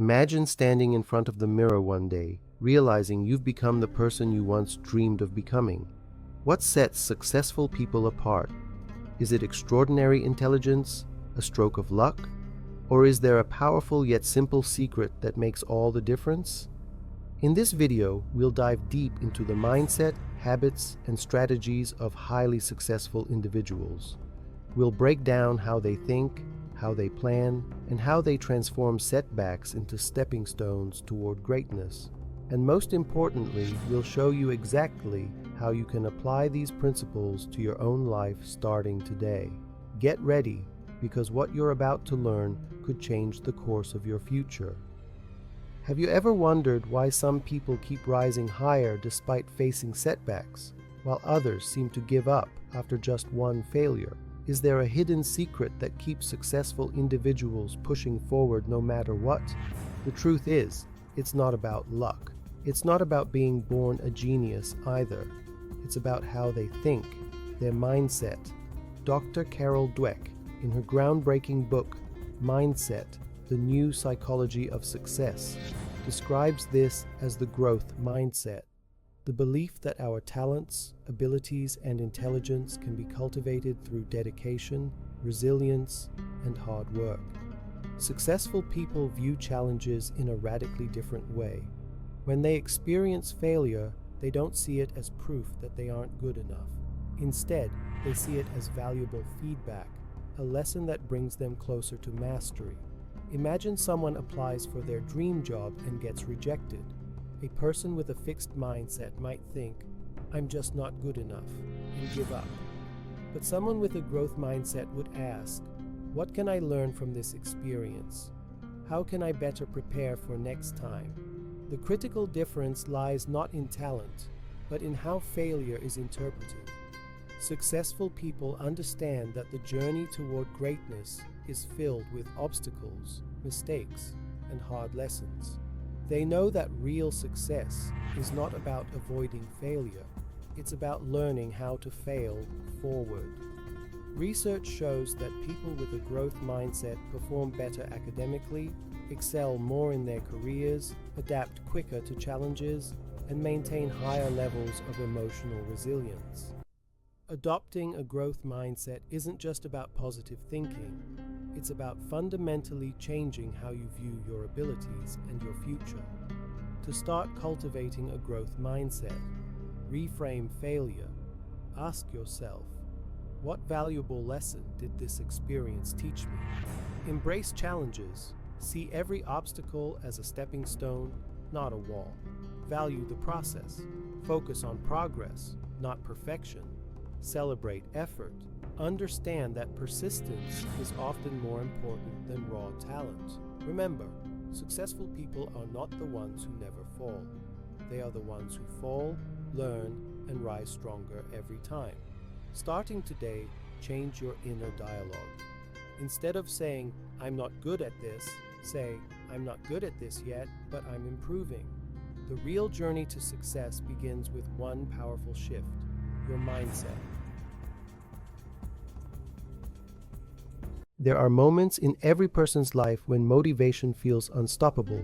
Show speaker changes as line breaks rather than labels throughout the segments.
Imagine standing in front of the mirror one day, realizing you've become the person you once dreamed of becoming. What sets successful people apart? Is it extraordinary intelligence, a stroke of luck, or is there a powerful yet simple secret that makes all the difference? In this video, we'll dive deep into the mindset, habits, and strategies of highly successful individuals. We'll break down how they think, how they plan, and how they transform setbacks into stepping stones toward greatness. And most importantly, we'll show you exactly how you can apply these principles to your own life starting today. Get ready, because what you're about to learn could change the course of your future. Have you ever wondered why some people keep rising higher despite facing setbacks, while others seem to give up after just one failure? Is there a hidden secret that keeps successful individuals pushing forward no matter what? The truth is, it's not about luck. It's not about being born a genius either. It's about how they think, their mindset. Dr. Carol Dweck, in her groundbreaking book, Mindset: The New Psychology of Success, describes this as the growth mindset, the belief that our talents, abilities, and intelligence can be cultivated through dedication, resilience, and hard work. Successful people view challenges in a radically different way. When they experience failure, they don't see it as proof that they aren't good enough. Instead, they see it as valuable feedback, a lesson that brings them closer to mastery. Imagine someone applies for their dream job and gets rejected. A person with a fixed mindset might think, "I'm just not good enough," and give up. But someone with a growth mindset would ask, "What can I learn from this experience? How can I better prepare for next time?" The critical difference lies not in talent, but in how failure is interpreted. Successful people understand that the journey toward greatness is filled with obstacles, mistakes, and hard lessons. They know that real success is not about avoiding failure. It's about learning how to fail forward. Research shows that people with a growth mindset perform better academically, excel more in their careers, adapt quicker to challenges, and maintain higher levels of emotional resilience. Adopting a growth mindset isn't just about positive thinking. It's about fundamentally changing how you view your abilities and your future. To start cultivating a growth mindset, reframe failure. Ask yourself, what valuable lesson did this experience teach me? Embrace challenges. See every obstacle as a stepping stone, not a wall. Value the process. Focus on progress, not perfection. Celebrate effort. Understand that persistence is often more important than raw talent. Remember, successful people are not the ones who never fall. They are the ones who fall, learn, and rise stronger every time. Starting today, change your inner dialogue. Instead of saying, "I'm not good at this," say, "I'm not good at this yet, but I'm improving." The real journey to success begins with one powerful shift: your mindset. There are moments in every person's life when motivation feels unstoppable.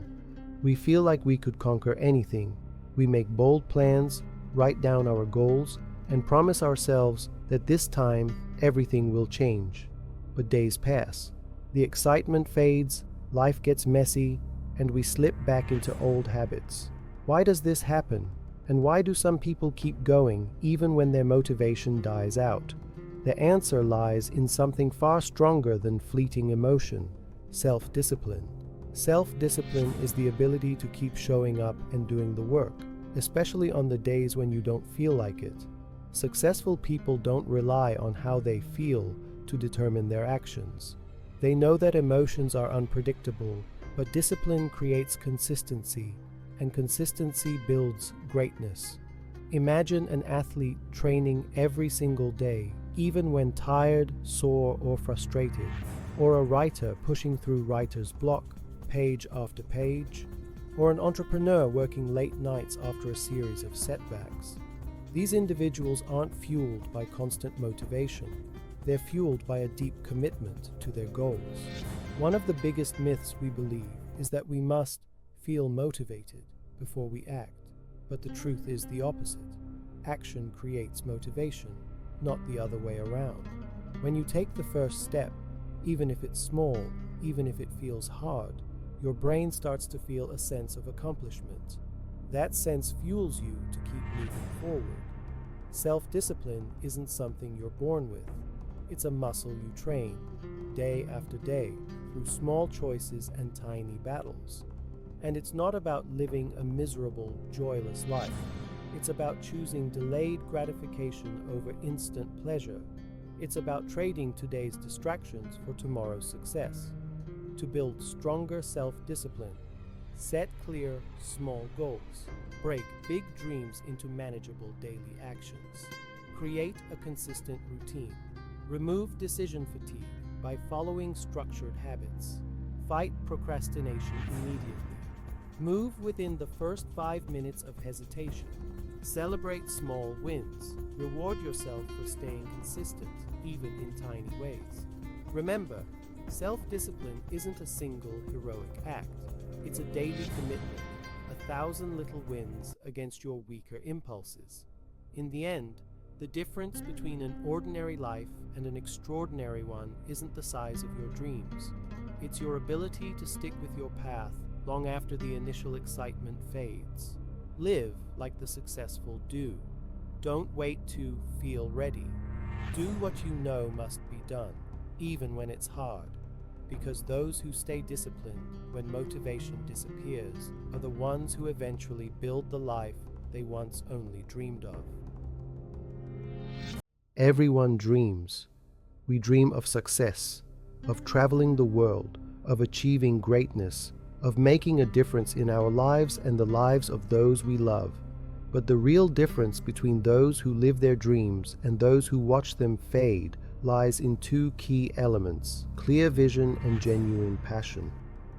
We feel like we could conquer anything. We make bold plans, write down our goals, and promise ourselves that this time everything will change. But days pass. The excitement fades, life gets messy, and we slip back into old habits. Why does this happen? And why do some people keep going even when their motivation dies out? The answer lies in something far stronger than fleeting emotion: self-discipline. Self-discipline is the ability to keep showing up and doing the work, especially on the days when you don't feel like it. Successful people don't rely on how they feel to determine their actions. They know that emotions are unpredictable, but discipline creates consistency, and consistency builds greatness. Imagine an athlete training every single day, even when tired, sore, or frustrated, or a writer pushing through writer's block, page after page, or an entrepreneur working late nights after a series of setbacks. These individuals aren't fueled by constant motivation. They're fueled by a deep commitment to their goals. One of the biggest myths we believe is that we must feel motivated before we act, but the truth is the opposite. Action creates motivation, not the other way around. When you take the first step, even if it's small, even if it feels hard, your brain starts to feel a sense of accomplishment. That sense fuels you to keep moving forward. Self-discipline isn't something you're born with. It's a muscle you train, day after day, through small choices and tiny battles. And it's not about living a miserable, joyless life. It's about choosing delayed gratification over instant pleasure. It's about trading today's distractions for tomorrow's success. To build stronger self-discipline, set clear, small goals. Break big dreams into manageable daily actions. Create a consistent routine. Remove decision fatigue by following structured habits. Fight procrastination immediately. Move within the first 5 minutes of hesitation. Celebrate small wins. Reward yourself for staying consistent, even in tiny ways. Remember, self-discipline isn't a single heroic act. It's a daily commitment, 1,000 little wins against your weaker impulses. In the end, the difference between an ordinary life and an extraordinary one isn't the size of your dreams. It's your ability to stick with your path long after the initial excitement fades. Live like the successful do. Don't wait to feel ready. Do what you know must be done, even when it's hard, because those who stay disciplined when motivation disappears are the ones who eventually build the life they once only dreamed of. Everyone dreams. We dream of success, of traveling the world, of achieving greatness, of making a difference in our lives and the lives of those we love. But the real difference between those who live their dreams and those who watch them fade lies in two key elements: clear vision and genuine passion.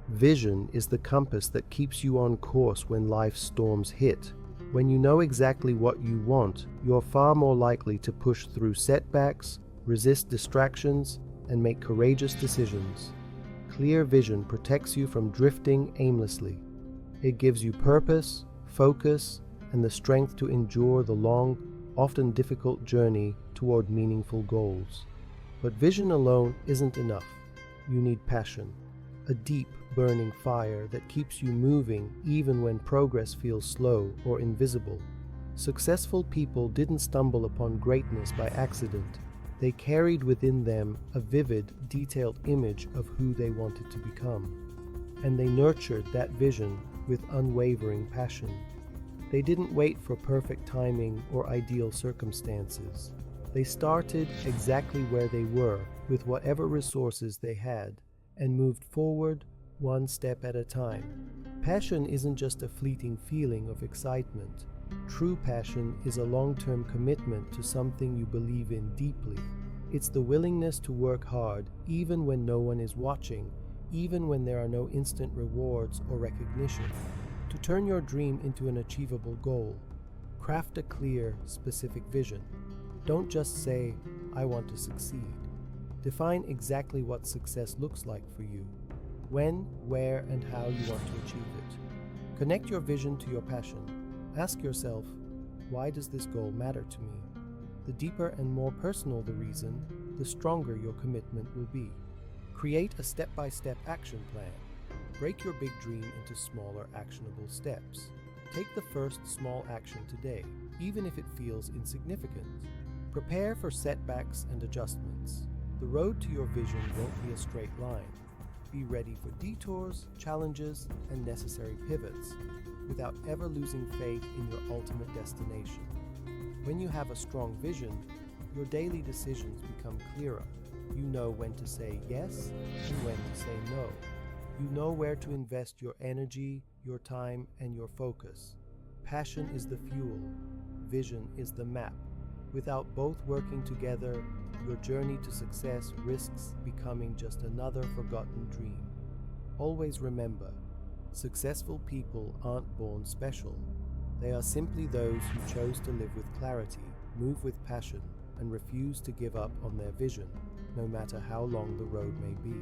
Vision is the compass that keeps you on course when life's storms hit. When you know exactly what you want, you're far more likely to push through setbacks, resist distractions, and make courageous decisions. Clear vision protects you from drifting aimlessly. It gives you purpose, focus, and the strength to endure the long, often difficult journey toward meaningful goals. But vision alone isn't enough. You need passion, a deep, burning fire that keeps you moving even when progress feels slow or invisible. Successful people didn't stumble upon greatness by accident. They carried within them a vivid, detailed image of who they wanted to become, and they nurtured that vision with unwavering passion. They didn't wait for perfect timing or ideal circumstances. They started exactly where they were with whatever resources they had and moved forward one step at a time. Passion isn't just a fleeting feeling of excitement. True passion is a long-term commitment to something you believe in deeply. It's the willingness to work hard even when no one is watching, even when there are no instant rewards or recognition. To turn your dream into an achievable goal, craft a clear, specific vision. Don't just say, "I want to succeed." Define exactly what success looks like for you, when, where, and how you want to achieve it. Connect your vision to your passion. Ask yourself, why does this goal matter to me? The deeper and more personal the reason, the stronger your commitment will be. Create a step-by-step action plan. Break your big dream into smaller, actionable steps. Take the first small action today, even if it feels insignificant. Prepare for setbacks and adjustments. The road to your vision won't be a straight line. Be ready for detours, challenges, and necessary pivots, without ever losing faith in your ultimate destination. When you have a strong vision, your daily decisions become clearer. You know when to say yes and when to say no. You know where to invest your energy, your time, and your focus. Passion is the fuel. Vision is the map. Without both working together, your journey to success risks becoming just another forgotten dream. Always remember, successful people aren't born special. They are simply those who chose to live with clarity, move with passion, and refuse to give up on their vision, no matter how long the road may be.